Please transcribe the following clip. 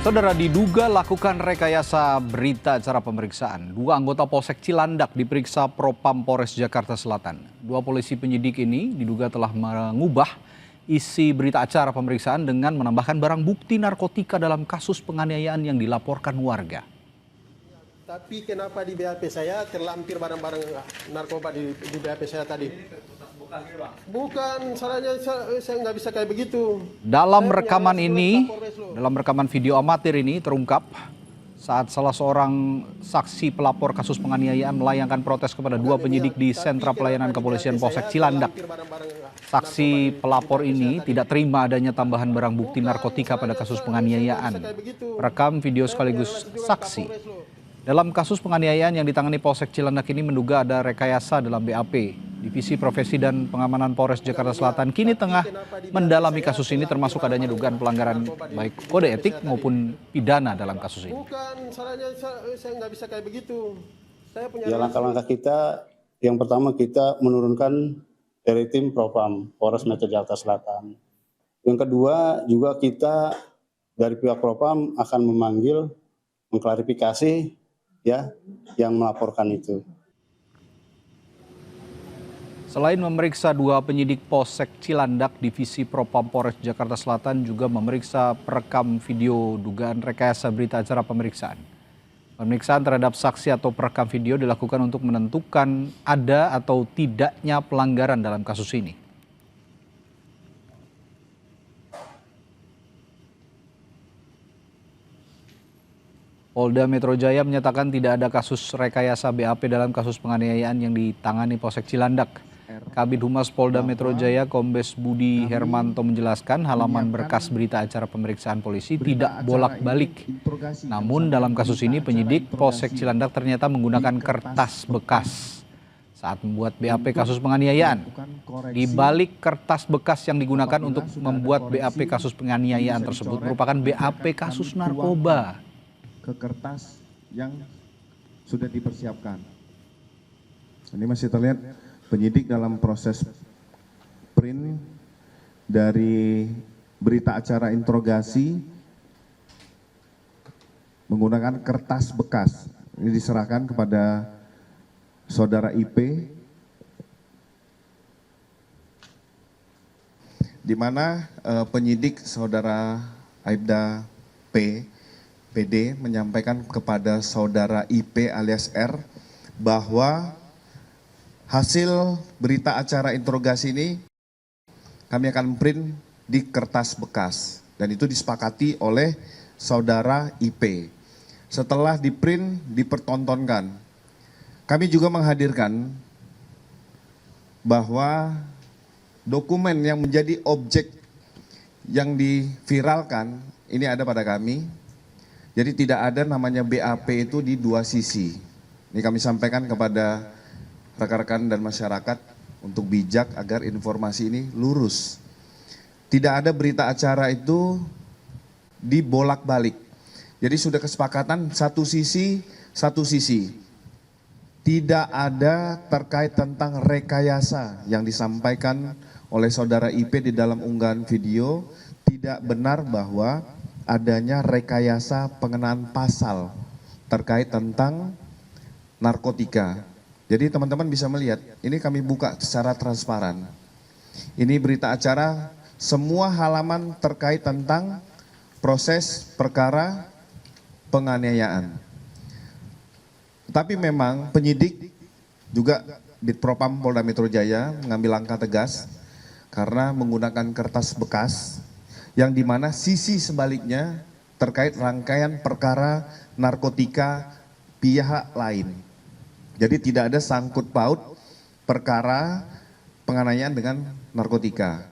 Saudara, diduga lakukan rekayasa berita acara pemeriksaan. Dua anggota Polsek Cilandak diperiksa Propam Polres Jakarta Selatan. Dua polisi penyidik ini diduga telah mengubah isi berita acara pemeriksaan dengan menambahkan barang bukti narkotika dalam kasus penganiayaan yang dilaporkan warga. Tapi kenapa di BAP saya terlampir barang-barang narkoba di BAP saya tadi? Bukan, salahnya saya nggak bisa kayak begitu. Dalam rekaman video amatir ini terungkap saat salah seorang saksi pelapor kasus penganiayaan melayangkan protes kepada dua penyidik di Sentra Pelayanan Kepolisian Polsek Cilandak. Saksi pelapor ini tidak terima adanya tambahan barang bukti narkotika pada kasus penganiayaan. Rekam video sekaligus saksi. Dalam kasus penganiayaan yang ditangani Polsek Cilandak ini menduga ada rekayasa dalam BAP. Divisi Profesi dan Pengamanan Polres Jakarta Selatan kini tengah mendalami kasus ini, termasuk adanya dugaan pelanggaran baik kode etik maupun pidana dalam kasus ini. Bukan, salahnya saya nggak bisa kayak begitu. Ya, langkah-langkah kita yang pertama kita menurunkan dari tim Propam Polres Metro Jakarta Selatan. Yang kedua juga kita dari pihak Propam akan memanggil mengklarifikasi ya yang melaporkan itu. Selain memeriksa dua penyidik Polsek Cilandak, Divisi Propam Polres Jakarta Selatan juga memeriksa perekam video dugaan rekayasa berita acara pemeriksaan. Pemeriksaan terhadap saksi atau perekam video dilakukan untuk menentukan ada atau tidaknya pelanggaran dalam kasus ini. Polda Metro Jaya menyatakan tidak ada kasus rekayasa BAP dalam kasus penganiayaan yang ditangani Polsek Cilandak. Kabid Humas Polda Metro Jaya Kombes Budi Hermanto menjelaskan halaman berkas berita acara pemeriksaan polisi tidak bolak-balik. Namun dalam kasus ini penyidik Polsek Cilandak ternyata menggunakan kertas bekas saat membuat BAP kasus penganiayaan. Di balik kertas bekas yang digunakan untuk membuat BAP kasus penganiayaan tersebut merupakan BAP kasus narkoba. Ke kertas yang sudah dipersiapkan. Ini masih terlihat penyidik dalam proses print dari berita acara interogasi menggunakan kertas bekas. Ini diserahkan kepada saudara IP, di mana penyidik saudara Aibda PD menyampaikan kepada saudara IP alias R bahwa hasil berita acara interogasi ini kami akan print di kertas bekas dan itu disepakati oleh saudara IP. Setelah di print dipertontonkan, kami juga menghadirkan bahwa dokumen yang menjadi objek yang diviralkan ini ada pada kami. Jadi tidak ada namanya BAP itu di dua sisi. Ini kami sampaikan kepada rekan-rekan dan masyarakat untuk bijak agar informasi ini lurus. Tidak ada berita acara itu dibolak-balik. Jadi sudah kesepakatan satu sisi. Tidak ada terkait tentang rekayasa yang disampaikan oleh saudara IP di dalam unggahan video. Tidak benar bahwa adanya rekayasa pengenaan pasal terkait tentang narkotika. Jadi teman-teman bisa melihat, ini kami buka secara transparan. Ini berita acara, semua halaman terkait tentang proses perkara penganiayaan. Tapi memang penyidik juga di Propam Polda Metro Jaya mengambil langkah tegas karena menggunakan kertas bekas yang dimana sisi sebaliknya terkait rangkaian perkara narkotika pihak lain. Jadi tidak ada sangkut paut perkara penganiayaan dengan narkotika.